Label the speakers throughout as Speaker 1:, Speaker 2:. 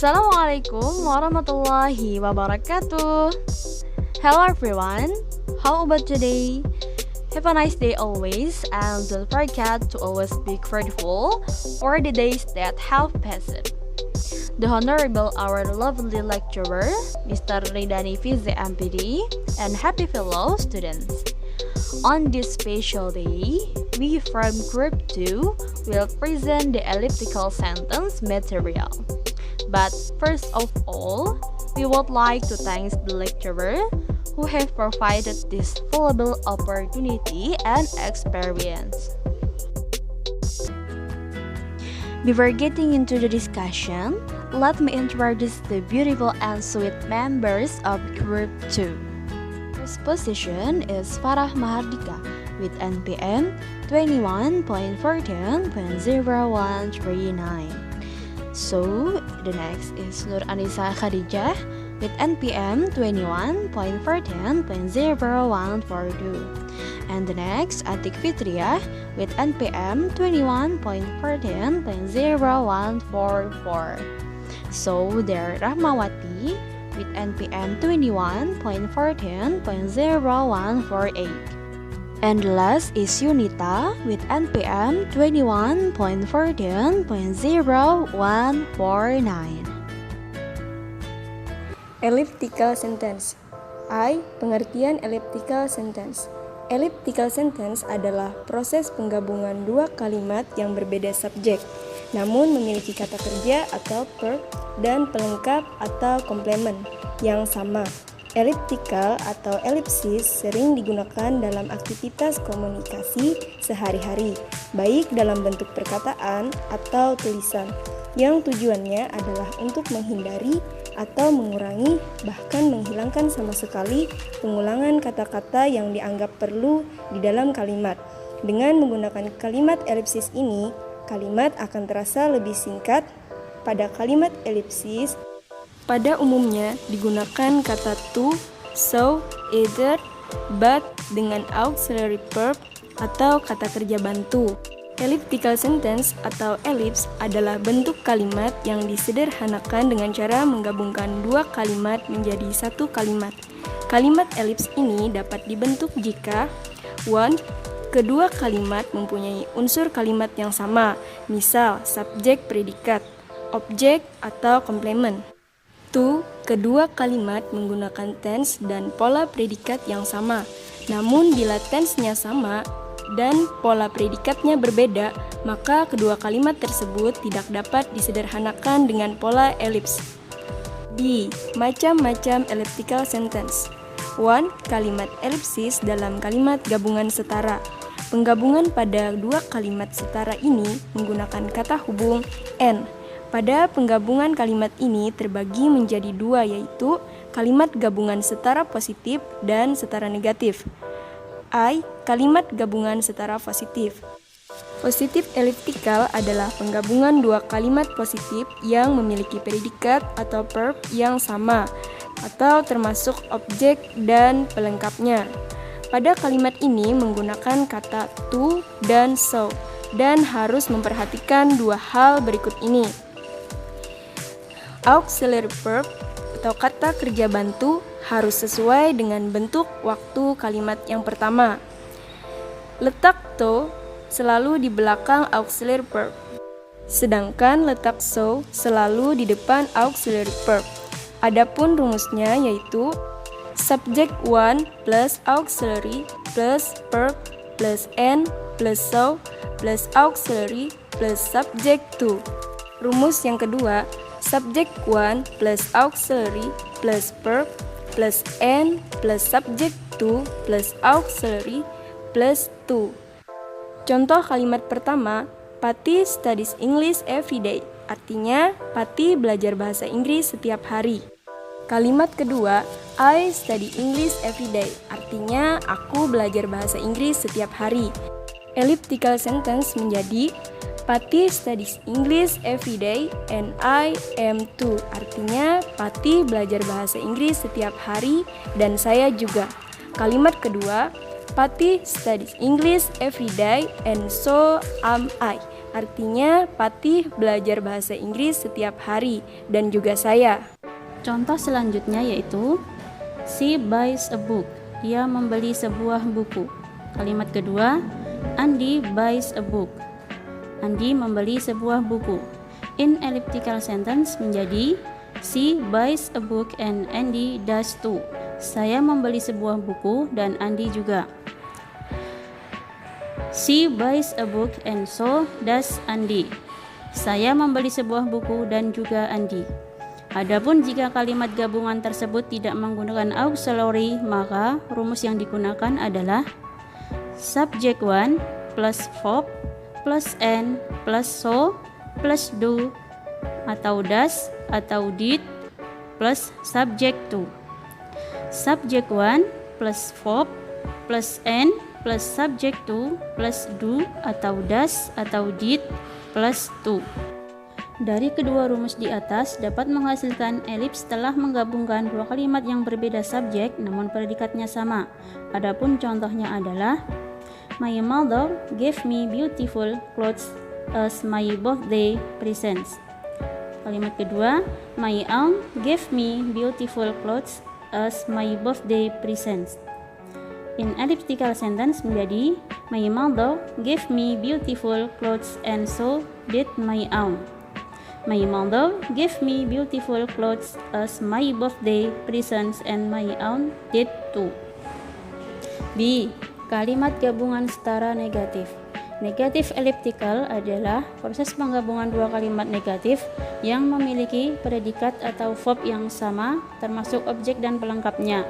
Speaker 1: Assalamualaikum warahmatullahi wabarakatuh. Hello everyone, how about today? Have a nice day always, and don't forget to always be grateful for the days that have passed. The Honorable our lovely lecturer, Mr. Ridani Fizi MPD, and happy fellow students. On this special day, we from Group 2 will present the elliptical sentence material. But first of all, we would like to thank the lecturer who have provided this valuable opportunity and experience. Before getting into the discussion, let me introduce the beautiful and sweet members of Group 2. First position is Farah Mahardika with NPM 21.14.0139. So, the next is Nur Anissa Khadijah with NPM 21.14.0142. And the next, Atik Fitria with NPM 21.14.0144. So, there Rahmawati with NPM 21.14.0148. And the last is Yunita with NPM 21.14.0149.
Speaker 2: Elliptical sentence. I. Pengertian elliptical sentence. Elliptical sentence adalah proses penggabungan dua kalimat yang berbeda subjek, namun memiliki kata kerja atau verb dan pelengkap atau komplement yang sama. Elliptical atau elipsis sering digunakan dalam aktivitas komunikasi sehari-hari, baik dalam bentuk perkataan atau tulisan, yang tujuannya adalah untuk menghindari atau mengurangi, bahkan menghilangkan sama sekali pengulangan kata-kata yang dianggap perlu di dalam kalimat. Dengan menggunakan kalimat elipsis ini, kalimat akan terasa lebih singkat. Pada kalimat elipsis, pada umumnya digunakan kata to, so, either, but dengan auxiliary verb atau kata kerja bantu. Elliptical sentence atau ellipse adalah bentuk kalimat yang disederhanakan dengan cara menggabungkan dua kalimat menjadi satu kalimat. Kalimat ellipse ini dapat dibentuk jika 1. Kedua kalimat mempunyai unsur kalimat yang sama, misal subjek, predikat, objek, atau komplement. 2. Kedua kalimat menggunakan tense dan pola predikat yang sama. Namun bila tense-nya sama dan pola predikatnya berbeda, maka kedua kalimat tersebut tidak dapat disederhanakan dengan pola elips. B. Macam-macam elliptical sentence. 1. Kalimat elipsis dalam kalimat gabungan setara. Penggabungan pada dua kalimat setara ini menggunakan kata hubung and. Pada penggabungan kalimat ini terbagi menjadi dua, yaitu kalimat gabungan setara positif dan setara negatif. I. Kalimat gabungan setara positif. Positif elliptical adalah penggabungan dua kalimat positif yang memiliki predikat atau verb yang sama atau termasuk objek dan pelengkapnya. Pada kalimat ini menggunakan kata to dan so, dan harus memperhatikan dua hal berikut ini. Auxiliary verb atau kata kerja bantu harus sesuai dengan bentuk waktu kalimat yang pertama. Letak to selalu di belakang auxiliary verb, sedangkan letak so selalu di depan auxiliary verb. Adapun rumusnya yaitu subject 1 plus auxiliary plus verb plus n plus so plus auxiliary plus subject 2. Rumus yang kedua, subject 1 plus auxiliary plus verb plus n plus subject 2 plus auxiliary plus 2. Contoh kalimat pertama, Pati studies English every day. Artinya, Pati belajar bahasa Inggris setiap hari. Kalimat kedua, I study English every day. Artinya, aku belajar bahasa Inggris setiap hari. Elliptical sentence menjadi Pati studies English every day and I am too. Artinya, Pati belajar bahasa Inggris setiap hari dan saya juga. Kalimat kedua, Pati studies English every day and so am I. Artinya, Patih belajar bahasa Inggris setiap hari, dan juga saya.
Speaker 3: Contoh selanjutnya yaitu she buys a book. Dia membeli sebuah buku. Kalimat kedua, Andy buys a book. Andy membeli sebuah buku. In elliptical sentence menjadi she buys a book and Andy does too. Saya membeli sebuah buku dan Andy juga. She buys a book and so does Andy. Saya membeli sebuah buku dan juga Andy. Adapun jika kalimat gabungan tersebut tidak menggunakan auxiliary, maka rumus yang digunakan adalah subject 1 plus verb plus and plus so plus do atau does atau did plus subject 2. Subject 1 plus verb plus and plus subject 2 plus do atau does atau did plus 2. Dari kedua rumus di atas dapat menghasilkan elips setelah menggabungkan dua kalimat yang berbeda subjek namun predikatnya sama. Adapun contohnya adalah my mother gave me beautiful clothes as my birthday presents. Kalimat kedua, my aunt gave me beautiful clothes as my birthday presents. In elliptical sentence menjadi my mother gave me beautiful clothes and so did my aunt. My mother gave me beautiful clothes as my birthday presents and my aunt did too. B. Kalimat gabungan setara negatif. Negatif elliptical adalah proses penggabungan dua kalimat negatif yang memiliki predikat atau verb yang sama termasuk objek dan pelengkapnya.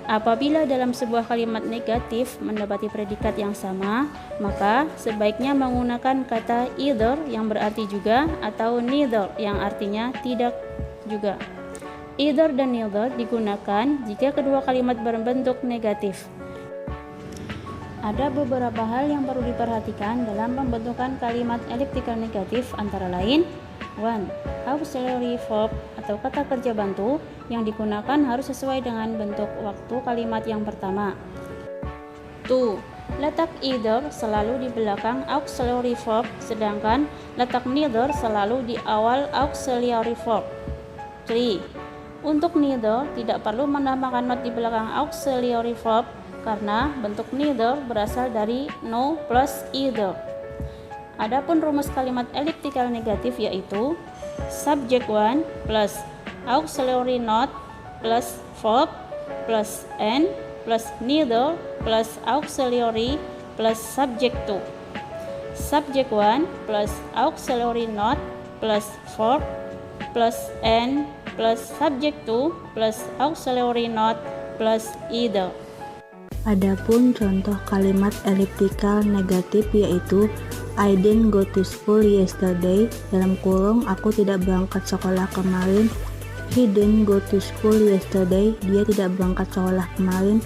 Speaker 3: Apabila dalam sebuah kalimat negatif mendapati predikat yang sama, maka sebaiknya menggunakan kata either yang berarti juga atau neither yang artinya tidak juga. Either dan neither digunakan jika kedua kalimat berbentuk negatif. Ada beberapa hal yang perlu diperhatikan dalam pembentukan kalimat elliptical negatif antara lain 1. Auxiliary verb atau kata kerja bantu yang digunakan harus sesuai dengan bentuk waktu kalimat yang pertama. 2. Letak either selalu di belakang auxiliary verb, sedangkan letak neither selalu di awal auxiliary verb. 3. Untuk neither tidak perlu menambahkan not di belakang auxiliary verb karena bentuk neither berasal dari no plus either. Adapun rumus kalimat elliptical negatif yaitu subject 1 plus auxiliary not plus verb plus and plus neither plus auxiliary plus subject 2. Subject 1 plus auxiliary not plus verb plus and plus subject 2 plus auxiliary not plus either.
Speaker 4: Adapun contoh kalimat elliptical negatif yaitu I didn't go to school yesterday, dalam kurung aku tidak berangkat sekolah kemarin. He didn't go to school yesterday, dia tidak berangkat sekolah kemarin.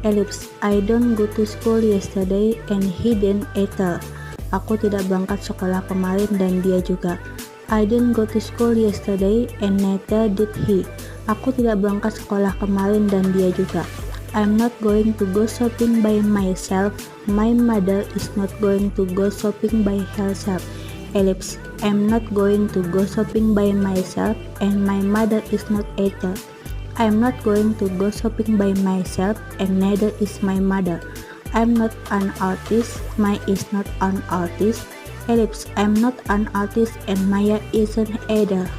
Speaker 4: Ellipse, I don't go to school yesterday and he didn't either. Aku tidak berangkat sekolah kemarin dan dia juga. I didn't go to school yesterday and neither did he. Aku tidak berangkat sekolah kemarin dan dia juga. I'm not going to go shopping by myself. My mother is not going to go shopping by herself. Ellipse, I'm not going to go shopping by myself and my mother is not either. I'm not going to go shopping by myself and neither is my mother. I'm not an artist. Maya is not an artist. Ellipse, I'm not an artist and Maya isn't either.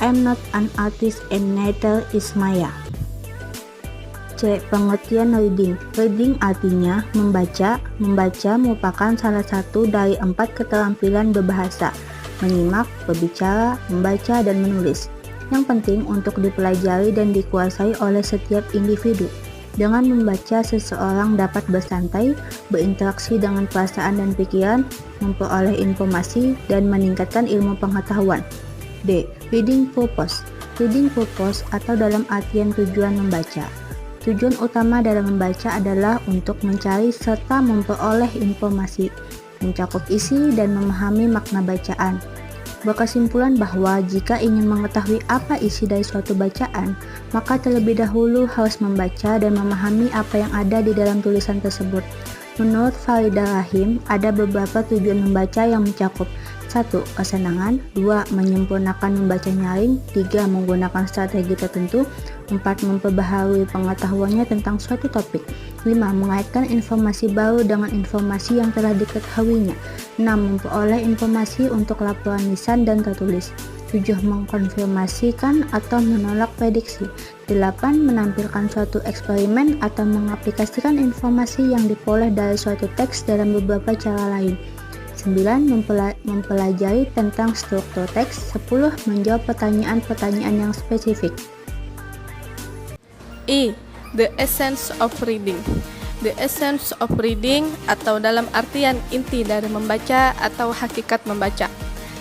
Speaker 4: I'm not an artist and neither is Maya. C. Pengertian reading. Reading artinya membaca. Membaca merupakan salah satu dari 4 keterampilan berbahasa: menyimak, berbicara, membaca, dan menulis, yang penting untuk dipelajari dan dikuasai oleh setiap individu. Dengan membaca, seseorang dapat bersantai, berinteraksi dengan perasaan dan pikiran, memperoleh informasi, dan meningkatkan ilmu pengetahuan. D. Reading purpose. Reading purpose atau dalam artian tujuan membaca. Tujuan utama dalam membaca adalah untuk mencari serta memperoleh informasi, mencakup isi dan memahami makna bacaan. Berkesimpulan bahwa jika ingin mengetahui apa isi dari suatu bacaan, maka terlebih dahulu harus membaca dan memahami apa yang ada di dalam tulisan tersebut. Menurut Faridah Rahim, ada beberapa tujuan membaca yang mencakup. 1. Kesenangan. 2. Menyempurnakan membaca nyaring. 3. Menggunakan strategi tertentu. 4. Memperbaharui pengetahuannya tentang suatu topik. 5. Mengaitkan informasi baru dengan informasi yang telah diketahuinya. 6. Memperoleh informasi untuk laporan lisan dan tertulis. 7. Mengkonfirmasikan atau menolak prediksi. 8. Menampilkan suatu eksperimen atau mengaplikasikan informasi yang diperoleh dari suatu teks dalam beberapa cara lain. 9. Mempelajari tentang struktur teks. 10. Menjawab pertanyaan-pertanyaan yang spesifik.
Speaker 5: E. The essence of reading. The essence of reading atau dalam artian inti dari membaca atau hakikat membaca.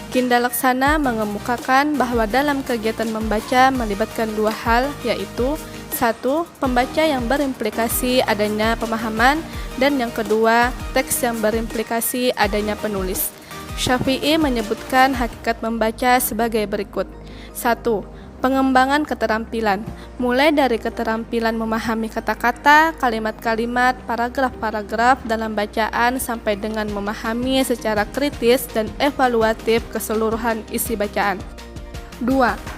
Speaker 5: Kinda Laksana mengemukakan bahwa dalam kegiatan membaca melibatkan dua hal, yaitu 1. Pembaca yang berimplikasi adanya pemahaman, dan yang kedua, teks yang berimplikasi adanya penulis. Syafi'i menyebutkan hakikat membaca sebagai berikut. 1. Pengembangan keterampilan, mulai dari keterampilan memahami kata-kata, kalimat-kalimat, paragraf-paragraf dalam bacaan sampai dengan memahami secara kritis dan evaluatif keseluruhan isi bacaan. 2.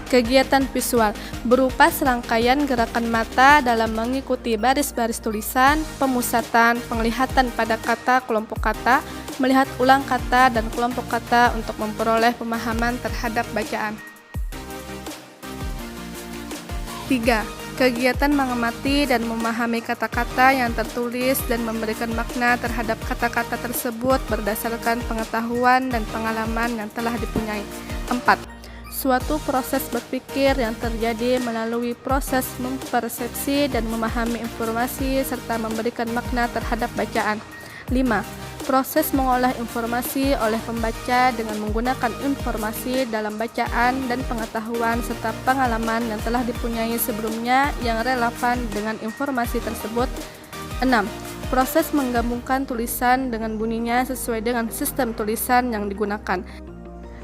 Speaker 5: Kegiatan visual, berupa serangkaian gerakan mata dalam mengikuti baris-baris tulisan, pemusatan, penglihatan pada kata, kelompok kata, melihat ulang kata dan kelompok kata untuk memperoleh pemahaman terhadap bacaan. 3. Kegiatan mengamati dan memahami kata-kata yang tertulis dan memberikan makna terhadap kata-kata tersebut berdasarkan pengetahuan dan pengalaman yang telah dipunyai. 4. Suatu proses berpikir yang terjadi melalui proses mempersepsi dan memahami informasi serta memberikan makna terhadap bacaan. 5. Proses mengolah informasi oleh pembaca dengan menggunakan informasi dalam bacaan dan pengetahuan serta pengalaman yang telah dipunyai sebelumnya yang relevan dengan informasi tersebut. 6. Proses menggabungkan tulisan dengan bunyinya sesuai dengan sistem tulisan yang digunakan.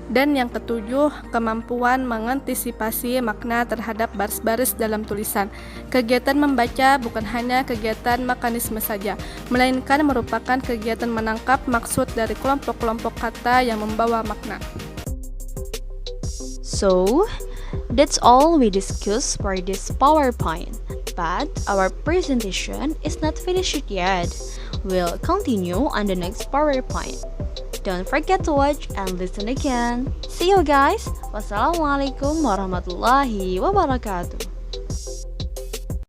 Speaker 5: Dan yang ketujuh, kemampuan mengantisipasi makna terhadap baris-baris dalam tulisan. Kegiatan membaca bukan hanya kegiatan mekanisme saja, melainkan merupakan kegiatan menangkap maksud dari kelompok-kelompok kata yang membawa makna.
Speaker 1: So, that's all we discussed for this PowerPoint. But our presentation is not finished yet. We'll continue on the next PowerPoint. Don't forget to watch and listen again. See you guys. Wassalamualaikum warahmatullahi wabarakatuh.